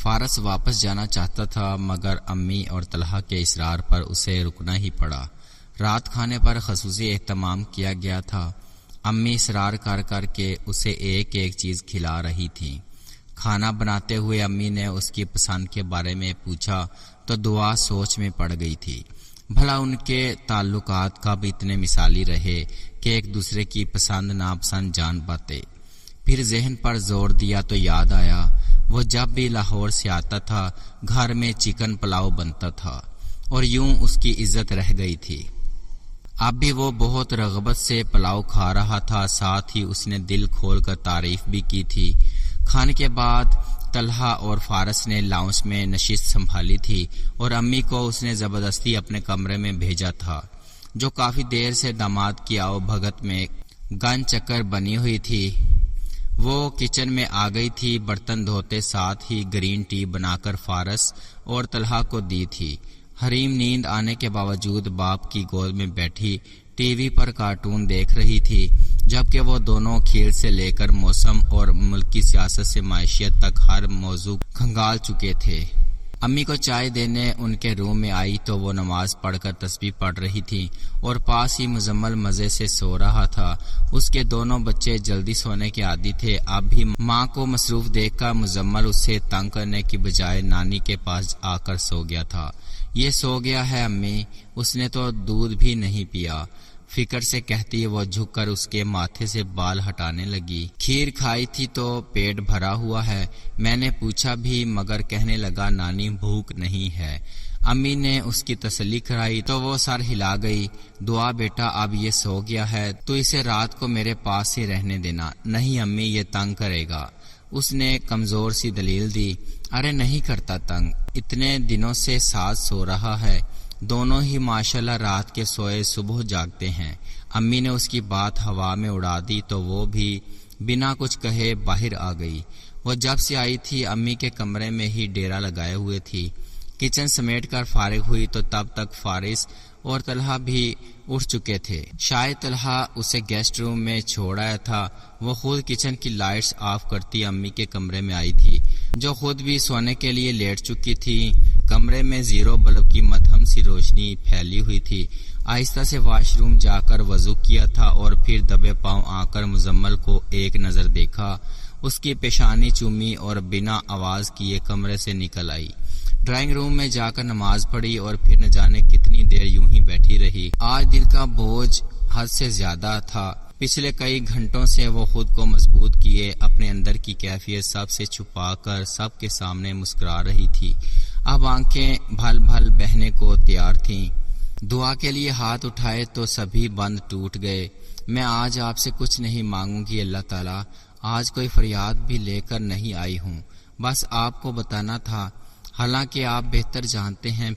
فارس واپس جانا چاہتا تھا مگر امی اور طلحہ کے اصرار پر اسے رکنا ہی پڑا۔ رات کھانے پر خصوصی اہتمام کیا گیا تھا۔ امی اصرار کر کر کے اسے ایک ایک چیز کھلا رہی تھی۔ کھانا بناتے ہوئے امی نے اس کی پسند کے بارے میں پوچھا تو دعا سوچ میں پڑ گئی تھی۔ بھلا ان کے تعلقات کب اتنے مثالی رہے کہ ایک دوسرے کی پسند ناپسند جان پاتے۔ پھر ذہن پر زور دیا تو یاد آیا وہ جب بھی لاہور سے آتا تھا گھر میں چکن پلاؤ بنتا تھا اور یوں اس کی عزت رہ گئی تھی۔ اب بھی وہ بہت رغبت سے پلاؤ کھا رہا تھا، ساتھ ہی اس نے دل کھول کر تعریف بھی کی تھی۔ کھانے کے بعد طلحہ اور فارس نے لاؤنج میں نشست سنبھالی تھی اور امی کو اس نے زبردستی اپنے کمرے میں بھیجا تھا، جو کافی دیر سے داماد کی آؤ بھگت میں گن چکر بنی ہوئی تھی۔ وہ کچن میں آ گئی تھی، برتن دھوتے ساتھ ہی گرین ٹی بنا کر فارس اور طلحہ کو دی تھی۔ حریم نیند آنے کے باوجود باپ کی گود میں بیٹھی ٹی وی پر کارٹون دیکھ رہی تھی، جبکہ وہ دونوں کھیل سے لے کر موسم اور ملکی سیاست سے معیشت تک ہر موضوع کھنگال چکے تھے۔ امی کو چائے دینے ان کے روم میں آئی تو وہ نماز پڑھ کر تسبیح پڑھ رہی تھی اور پاس ہی مزمل مزے سے سو رہا تھا۔ اس کے دونوں بچے جلدی سونے کے عادی تھے، اب بھی ماں کو مصروف دیکھ کر مزمل اسے تنگ کرنے کی بجائے نانی کے پاس آ کر سو گیا تھا۔ یہ سو گیا ہے امی، اس نے تو دودھ بھی نہیں پیا، فکر سے کہتی وہ جھک کر اس کے ماتھے سے بال ہٹانے لگی۔ کھیر کھائی تھی تو پیٹ بھرا ہوا ہے، میں نے پوچھا بھی مگر کہنے لگا نانی بھوک نہیں ہے۔ امی نے اس کی تسلی کرائی تو وہ سر ہلا گئی۔ دعا بیٹا اب یہ سو گیا ہے تو اسے رات کو میرے پاس ہی رہنے دینا۔ نہیں امی یہ تنگ کرے گا، اس نے کمزور سی دلیل دی۔ ارے نہیں کرتا تنگ، اتنے دنوں سے ساتھ سو رہا ہے، دونوں ہی ماشاءاللہ رات کے سوئے صبح جاگتے ہیں۔ امی نے اس کی بات ہوا میں اڑا دی تو وہ بھی بنا کچھ کہے باہر آ گئی۔ وہ جب سے آئی تھی امی کے کمرے میں ہی ڈیرا لگائے ہوئے تھی۔ کچن سمیٹ کر فارغ ہوئی تو تب تک فارس اور طلحہ بھی اٹھ چکے تھے۔ شاید طلحہ اسے گیسٹ روم میں چھوڑ آیا تھا۔ وہ خود کچن کی لائٹس آف کرتی امی کے کمرے میں آئی تھی، جو خود بھی سونے کے لیے لیٹ چکی تھی۔ کمرے میں زیرو بلب کی مدھم سی روشنی پھیلی ہوئی تھی۔ آہستہ سے واش روم جا کر وضو کیا تھا اور پھر دبے پاؤں آ کر مزمل کو ایک نظر دیکھا، اس کی پیشانی چومی اور بنا آواز کیے کمرے سے نکل آئی۔ ڈرائنگ روم میں جا کر نماز پڑھی اور پھر نہ جانے کتنی دیر یوں ہی بیٹھی رہی۔ آج دل کا بوجھ حد سے زیادہ تھا۔ پچھلے کئی گھنٹوں سے وہ خود کو مضبوط کیے اپنے اندر کی کیفیت سب سے چھپا کر سب کے سامنے مسکرا رہی تھی۔ اب آنکھیں بھل بھل بہنے کو تیار تھیں۔ دعا کے لیے ہاتھ اٹھائے تو سبھی بند ٹوٹ گئے۔ میں آج آپ سے کچھ نہیں مانگوں گی اللہ تعالیٰ، آج کوئی فریاد بھی لے کر نہیں آئی ہوں، بس آپ کو بتانا تھا، حالانکہ آپ بہتر جانتے ہیں،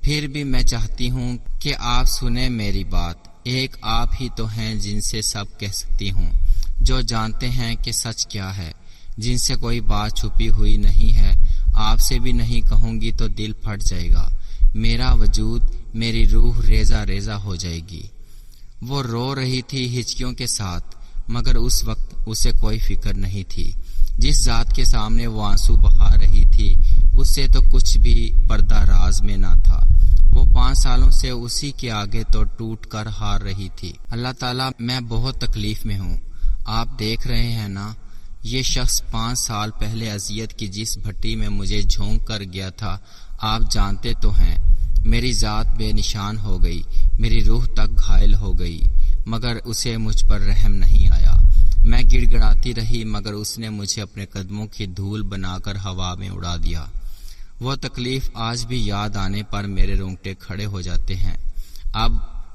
پھر بھی میں چاہتی ہوں کہ آپ سنیں میری بات۔ ایک آپ ہی تو ہیں جن سے سب کہہ سکتی ہوں، جو جانتے ہیں کہ سچ کیا ہے، جن سے کوئی بات چھپی ہوئی نہیں ہے۔ آپ سے بھی نہیں کہوں گی تو دل پھٹ جائے گا، میرا وجود، میری روح ریزہ ریزہ ہو جائے گی۔ وہ رو رہی تھی ہچکیوں کے ساتھ، مگر اس وقت اسے کوئی فکر نہیں تھی۔ جس ذات کے سامنے وہ آنسو بہا رہی تھی اس سے تو کچھ بھی پردہ راز میں نہ تھا۔ وہ 5 سالوں سے اسی کے آگے تو ٹوٹ کر ہار رہی تھی۔ اللہ تعالیٰ میں بہت تکلیف میں ہوں، آپ دیکھ رہے ہیں نا، یہ شخص 5 سال پہلے اذیت کی جس بھٹی میں مجھے جھونک کر گیا تھا، آپ جانتے تو ہیں، میری ذات بے نشان ہو گئی، میری روح تک گھائل ہو گئی، مگر اسے مجھ پر رحم نہیں آیا۔ میں گڑ گڑاتی رہی مگر اس نے مجھے اپنے قدموں کی دھول بنا کر ہوا میں اڑا دیا۔ وہ تکلیف آج بھی یاد آنے پر میرے رونگٹے کھڑے ہو جاتے ہیں۔ اب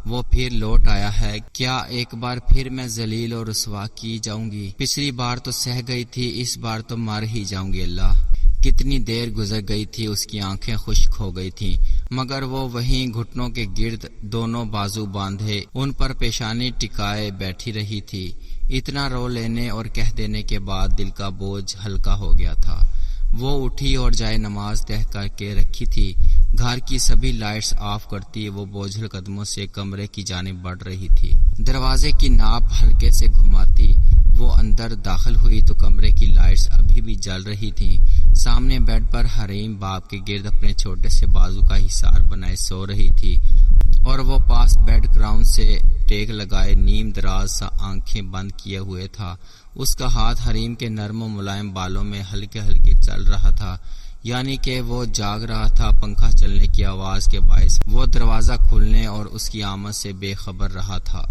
وہ پھر لوٹ آیا ہے، کیا ایک بار پھر میں ذلیل اور رسوا کی جاؤں گی؟ پچھلی بار تو سہ گئی تھی، اس بار تو مر ہی جاؤں گی۔ اللہ کتنی دیر گزر گئی تھی، اس کی آنکھیں خشک ہو گئی تھیں، مگر وہ وہیں گھٹنوں کے گرد دونوں بازو باندھے ان پر پیشانی ٹکائے بیٹھی رہی تھی۔ اتنا رو لینے اور کہہ دینے کے بعد دل کا بوجھ ہلکا ہو گیا تھا۔ وہ اٹھی اور جائے نماز تہہ کر کے رکھی تھی۔ گھر کی سبھی لائٹس آف کرتی وہ بوجھل قدموں سے کمرے کی جانب بڑھ رہی تھی۔ دروازے کی ناپ ہلکے سے گھماتی وہ اندر داخل ہوئی تو کمرے کی لائٹس ابھی بھی جل رہی تھیں۔ سامنے بیڈ پر حریم باپ کے گرد اپنے چھوٹے سے بازو کا حصار بنائے سو رہی تھی اور وہ پاس بیڈ گراؤنڈ سے ٹیک لگائے نیم دراز سا آنکھیں بند کیے ہوئے تھا۔ اس کا ہاتھ حریم کے نرم و ملائم بالوں میں ہلکے ہلکے چل رہا تھا، یعنی کہ وہ جاگ رہا تھا۔ پنکھا چلنے کی آواز کے باعث وہ دروازہ کھلنے اور اس کی آمد سے بے خبر رہا تھا۔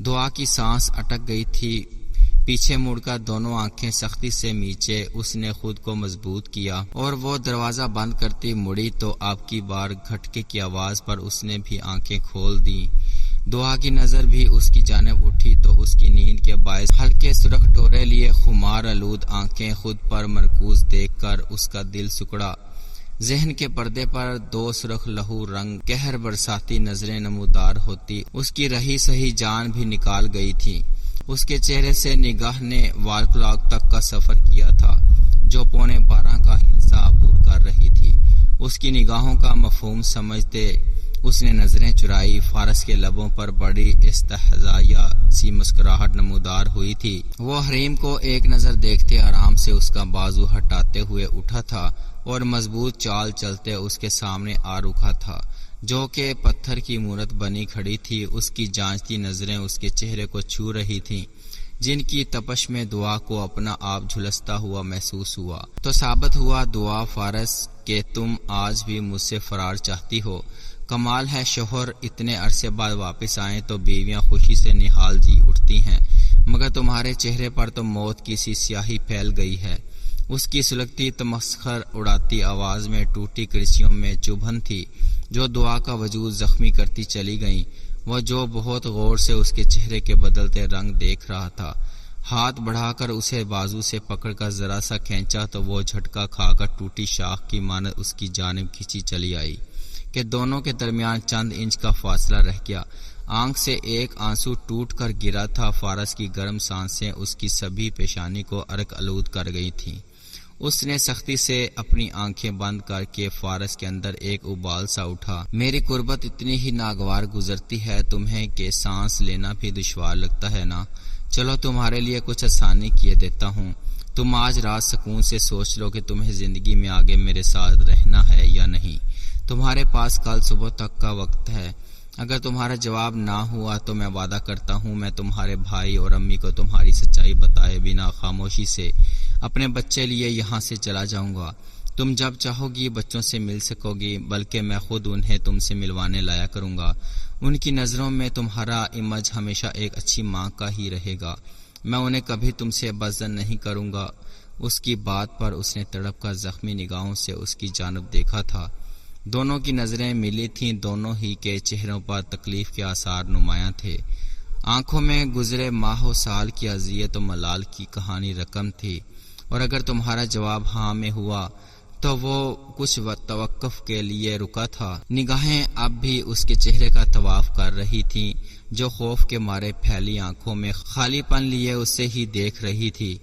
دعا کی سانس اٹک گئی تھی۔ پیچھے مڑ کر دونوں آنکھیں سختی سے میچے اس نے خود کو مضبوط کیا اور وہ دروازہ بند کرتی مڑی تو آپ کی بار گھٹکے کی آواز پر اس نے بھی آنکھیں کھول دیں۔ دعا کی نظر بھی اس کی جانب اٹھی تو اس کی نیند کے باعث ہلکے سرخ ڈورے لیے خمار آلود آنکھیں خود پر مرکوز دیکھ کر اس کا دل سکڑا۔ ذہن کے پردے پر دو سرخ لہو رنگ قہر برساتی نظریں نمودار ہوتی اس کی رہی سہی جان بھی نکال گئی تھی۔ اس کے چہرے سے نگاہ نے وال کلاک تک کا سفر کیا تھا جو 11:15 کا ہندسہ عبور کر رہی تھی۔ اس کی نگاہوں کا مفہوم سمجھتے اس نے نظریں چرائی۔ فارس کے لبوں پر بڑی استحضائیہ سی مسکراہٹ نمودار ہوئی تھی۔ وہ حریم کو ایک نظر دیکھتے آرام سے اس کا بازو ہٹاتے ہوئے اٹھا تھا اور مضبوط چال چلتے اس کے سامنے آ رکا تھا جو کہ پتھر کی مورت بنی کھڑی تھی۔ اس کی جانچتی نظریں اس کے چہرے کو چھو رہی تھیں جن کی تپش میں دعا کو اپنا آپ جھلستا ہوا محسوس ہوا۔ تو ثابت ہوا دعا فارس کہ تم آج بھی مجھ سے فرار چاہتی ہو۔ کمال ہے شوہر اتنے عرصے بعد واپس آئیں تو بیویاں خوشی سے نہال جی اٹھتی ہیں، مگر تمہارے چہرے پر تو موت کی سی سیاہی پھیل گئی ہے۔ اس کی سلگتی تمسخر اڑاتی آواز میں ٹوٹی کرسیوں میں چبھن تھی جو دعا کا وجود زخمی کرتی چلی گئیں۔ وہ جو بہت غور سے اس کے چہرے کے بدلتے رنگ دیکھ رہا تھا، ہاتھ بڑھا کر اسے بازو سے پکڑ کر ذرا سا کھینچا تو وہ جھٹکا کھا کر ٹوٹی شاخ کی مانند اس کی جانب کھینچی چلی آئی کہ دونوں کے درمیان چند انچ کا فاصلہ رہ گیا۔ آنکھ سے ایک آنسو ٹوٹ کر گرا تھا۔ فارس کی گرم سانسیں اس کی سبھی پیشانی کو عرق آلود کر گئی تھیں۔ اس نے سختی سے اپنی آنکھیں بند کر کے فارس کے اندر ایک ابال سا اٹھا۔ میری قربت اتنی ہی ناگوار گزرتی ہے تمہیں کہ سانس لینا بھی دشوار لگتا ہے نا؟ چلو تمہارے لیے کچھ آسانی کیے دیتا ہوں۔ تم آج رات سکون سے سوچ لو کہ تمہیں زندگی میں آگے میرے ساتھ رہنا ہے یا نہیں۔ تمہارے پاس کل صبح تک کا وقت ہے۔ اگر تمہارا جواب نہ ہوا تو میں وعدہ کرتا ہوں میں تمہارے بھائی اور امی کو تمہاری سچائی بتائے بنا خاموشی سے اپنے بچے لیے یہاں سے چلا جاؤں گا۔ تم جب چاہو گی بچوں سے مل سکو گی، بلکہ میں خود انہیں تم سے ملوانے لایا کروں گا۔ ان کی نظروں میں تمہارا امیج ہمیشہ ایک اچھی ماں کا ہی رہے گا۔ میں انہیں کبھی تم سے بدظن نہیں کروں گا۔ اس کی بات پر اس نے تڑپ کر زخمی نگاہوں سے اس کی جانب دیکھا تھا۔ دونوں کی نظریں ملی تھیں، دونوں ہی کے چہروں پر تکلیف کے آثار نمایاں تھے۔ آنکھوں میں گزرے ماہ و سال کی اذیت و ملال کی کہانی رقم تھی، اور اگر تمہارا جواب ہاں میں ہوا تو وہ کچھ توقف کے لیے رکا تھا۔ نگاہیں اب بھی اس کے چہرے کا طواف کر رہی تھیں جو خوف کے مارے پھیلی آنکھوں میں خالی پن لیے اسے ہی دیکھ رہی تھی۔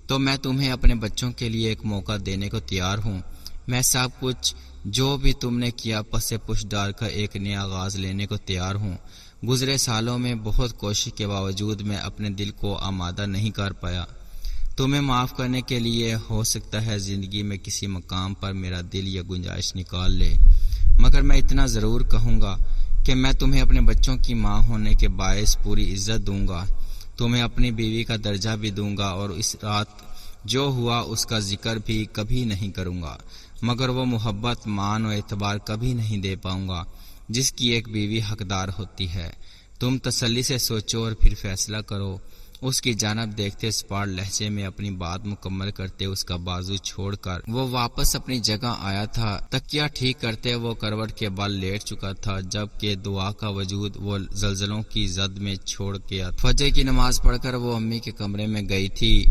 تو میں تمہیں اپنے بچوں کے لیے ایک موقع دینے کو تیار ہوں۔ میں سب کچھ جو بھی تم نے کیا پس پش ڈال کر ایک نیا آغاز لینے کو تیار ہوں۔ گزرے سالوں میں بہت کوشش کے باوجود میں اپنے دل کو آمادہ نہیں کر پایا تمہیں معاف کرنے کے لیے۔ ہو سکتا ہے زندگی میں کسی مقام پر میرا دل یہ گنجائش نکال لے، مگر میں اتنا ضرور کہوں گا کہ میں تمہیں اپنے بچوں کی ماں ہونے کے باعث پوری عزت دوں گا، تمہیں اپنی بیوی کا درجہ بھی دوں گا، اور اس رات جو ہوا اس کا ذکر بھی کبھی نہیں کروں گا، مگر وہ محبت، مان و اعتبار کبھی نہیں دے پاؤں گا جس کی ایک بیوی حقدار ہوتی ہے۔ تم تسلی سے سوچو اور پھر فیصلہ کرو۔ اس کی جانب دیکھتے اسپاٹ لہجے میں اپنی بات مکمل کرتے اس کا بازو چھوڑ کر وہ واپس اپنی جگہ آیا تھا۔ تکیہ ٹھیک کرتے وہ کروٹ کے بل لیٹ چکا تھا جبکہ دعا کا وجود وہ زلزلوں کی زد میں چھوڑ گیا۔ فجر کی نماز پڑھ کر وہ امی کے کمرے میں گئی تھی۔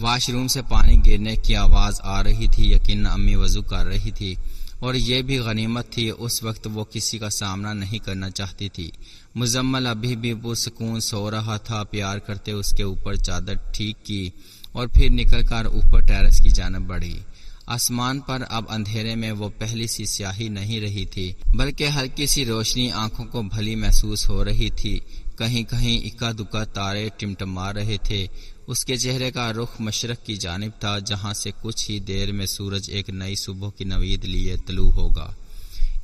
واش روم سے پانی گرنے کی آواز آ رہی تھی، یقیناً امی وضو کر رہی تھی، اور یہ بھی غنیمت تھی، اس وقت وہ کسی کا سامنا نہیں کرنا چاہتی تھی۔ مزمل ابھی بھی پرسکون سو رہا تھا۔ پیار کرتے اس کے اوپر چادر ٹھیک کی اور پھر نکل کر اوپر ٹیرس کی جانب بڑھی۔ آسمان پر اب اندھیرے میں وہ پہلی سی سیاہی نہیں رہی تھی، بلکہ ہلکی سی روشنی آنکھوں کو بھلی محسوس ہو رہی تھی۔ کہیں کہیں اکا دکا تارے ٹمٹما رہے تھے۔ اس کے چہرے کا رخ مشرق کی جانب تھا، جہاں سے کچھ ہی دیر میں سورج ایک نئی صبح کی نوید لیے طلوع ہوگا۔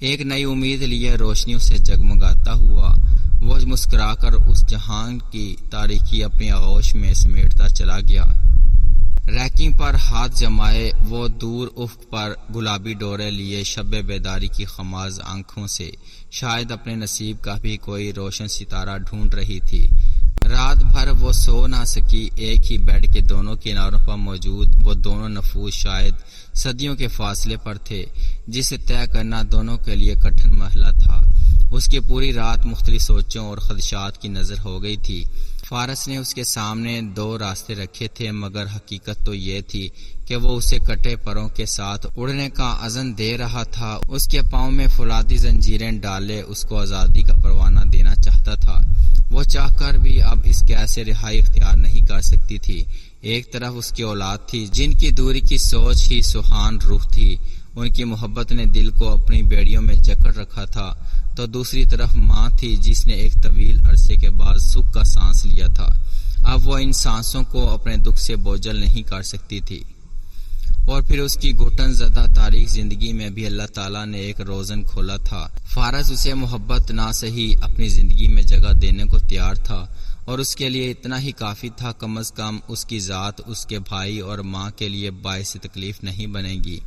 ایک نئی امید لیے روشنیوں سے جگمگاتا ہوا وہ مسکرا کر اس جہان کی تاریکی اپنی آغوش میں سمیٹتا چلا گیا۔ ریکنگ پر ہاتھ جمائے وہ دور افق پر گلابی ڈورے لیے شب بیداری کی خماز آنکھوں سے شاید اپنے نصیب کا بھی کوئی روشن ستارہ ڈھونڈ رہی تھی۔ رات بھر وہ سو نہ سکی۔ ایک ہی بیڈ کے دونوں کناروں پر موجود وہ دونوں نفوس شاید صدیوں کے فاصلے پر تھے، جسے طے کرنا دونوں کے لیے کٹھن مرحلہ تھا۔ اس کی پوری رات مختلف سوچوں اور خدشات کی نظر ہو گئی تھی۔ فارس نے اس کے سامنے دو راستے رکھے تھے، مگر حقیقت تو یہ تھی کہ وہ اسے کٹے پروں کے ساتھ اڑنے کا اذن دے رہا تھا۔ اس کے پاؤں میں فولادی زنجیریں ڈالے اس کو آزادی کا پروانہ دینا چاہتا تھا۔ وہ چاہ کر بھی اب اس قید سے رہائی اختیار نہیں کر سکتی تھی۔ ایک طرف اس کی اولاد تھی، جن کی دوری کی سوچ ہی سوہان روح تھی، ان کی محبت نے دل کو اپنی بیڑیوں میں جکڑ رکھا تھا، تو دوسری طرف ماں تھی جس نے ایک طویل عرصے کے بعد سکھ کا سانس لیا تھا۔ اب وہ ان سانسوں کو اپنے دکھ سے بوجھل نہیں کر سکتی تھی۔ اور پھر اس کی گھٹن زدہ تاریخ زندگی میں بھی اللہ تعالیٰ نے ایک روزن کھولا تھا۔ فارس اسے محبت نہ سہی اپنی زندگی میں جگہ دینے کو تیار تھا، اور اس کے لیے اتنا ہی کافی تھا۔ کم از کم اس کی ذات اس کے بھائی اور ماں کے لیے باعث تکلیف نہیں بنے گی۔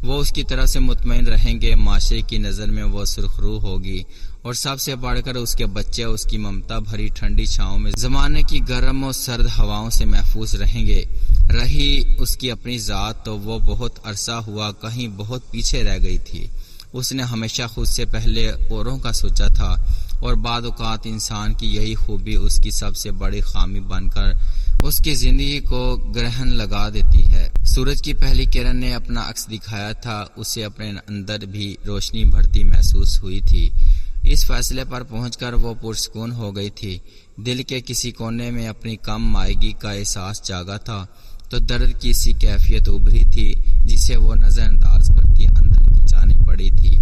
وہ اس کی طرح سے مطمئن رہیں گے، معاشرے کی نظر میں وہ سرخ روح ہوگی، اور سب سے بڑھ کر اس کے بچے اس کی ممتا بھری ٹھنڈی چھاؤں میں زمانے کی گرم و سرد ہواؤں سے محفوظ رہیں گے۔ رہی اس کی اپنی ذات تو وہ بہت عرصہ ہوا کہیں بہت پیچھے رہ گئی تھی۔ اس نے ہمیشہ خود سے پہلے اوروں کا سوچا تھا، اور بعض اوقات انسان کی یہی خوبی اس کی سب سے بڑی خامی بن کر اس کی زندگی کو گرہن لگا دیتی ہے۔ سورج کی پہلی کرن نے اپنا عکس دکھایا تھا، اسے اپنے اندر بھی روشنی بڑھتی محسوس ہوئی تھی۔ اس فیصلے پر پہنچ کر وہ پرسکون ہو گئی تھی۔ دل کے کسی کونے میں اپنی کم مائیگی کا احساس جاگا تھا، تو درد کی سی کیفیت ابھری تھی جسے وہ نظر انداز کرتی اندر کی جانب بڑھی تھی۔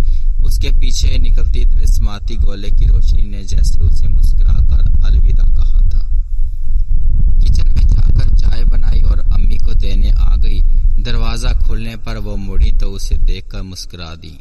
اس کے پیچھے نکلتی تلسماتی گولے کی روشنی نے جیسے اسے مسکرا کر الوداع کہا تھا۔ کچن میں جا کر چائے بنائی اور امی کو دینے آ گئی۔ دروازہ کھلنے پر وہ مڑی تو اسے دیکھ کر مسکرا دی۔